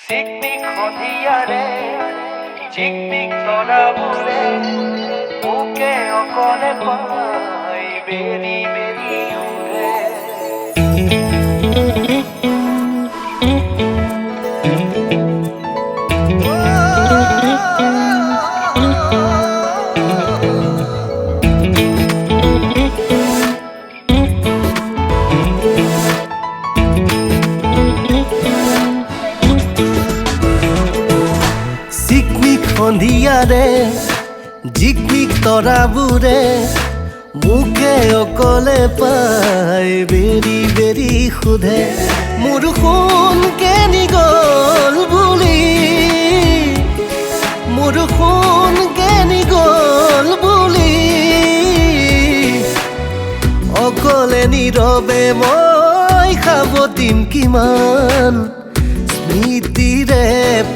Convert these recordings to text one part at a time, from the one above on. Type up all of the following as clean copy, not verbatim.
Zikmik khodiare, zikmik thoramure, oke okone pai beri beri ure. সন্ধিয়াৰে জিকমিক তৰাবোৰে মুখে অকলে পাই বেৰি বেৰি সোধে মোৰ সোণ কেনি গ'ল বুলি, মোৰ সোণ কেনি গ'ল বুলি। অকলে নীৰৱে মই সাৱটিম কিমান স্মৃতিৰে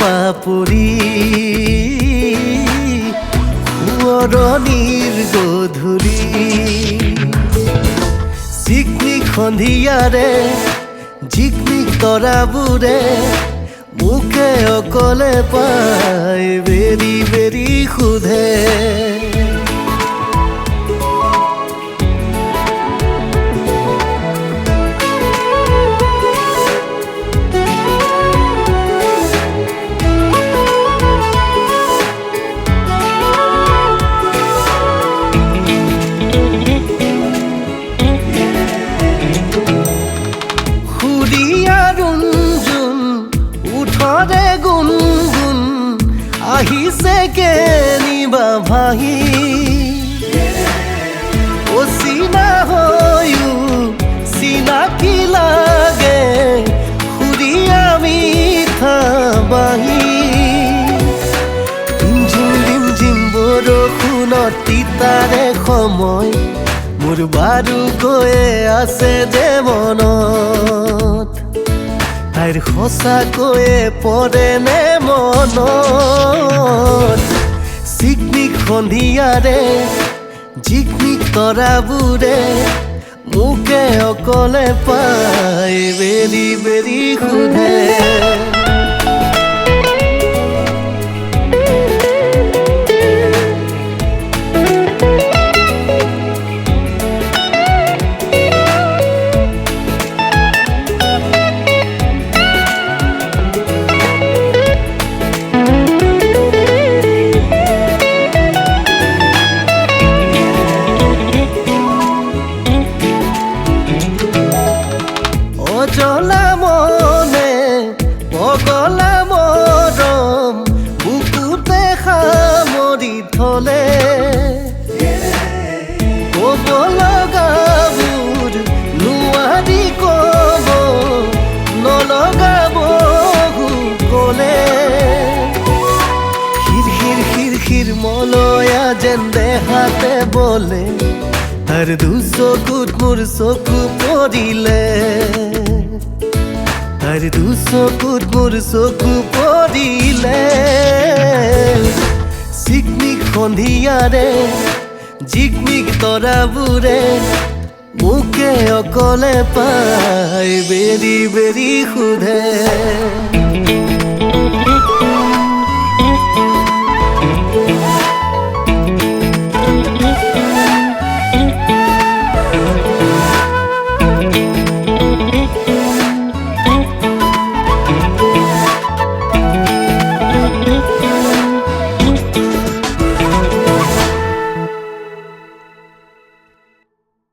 পাপৰি সোঁৱৰণিৰ গধূলি। জিকমিক সন্ধিয়াৰে জিকমিক তৰাবোৰে মুখে অকলে পাই বেৰি বেৰি সোধে গুণগুণ আহিছে কেনিবা ভাহি অচিনা হৈও চিনাকি লাগে সুৰীয়া মিঠা বাহি। ৰিমঝিম বৰষুণত তিতাৰে সময় মোৰ বাৰু গৈয়ে আছে যে মনত, তাইৰ সঁচাকৈয়ে পৰেনে মনত। জিকমিক সন্ধিয়াৰে জিকমিক তৰাবোৰে মুখে অকলে পাই বেৰি বেৰি সোধে অজলা মনে পগলা মৰম বুকুতে সামৰি থলে ক'ব লগাবোৰ নোৱাৰি ক'ব নলগাব ক'লে খিৰ মলয়া যেন দেহাতে বলে তাৰ দুচকুত মোৰ চকু পৰিলে, তাৰ দুচকুত মোৰ চকু পৰিলে। জিকমিক সন্ধিয়াৰে জিকমিক তৰাবোৰে মুখে অকলে পাই বেৰি বেৰি সোধে।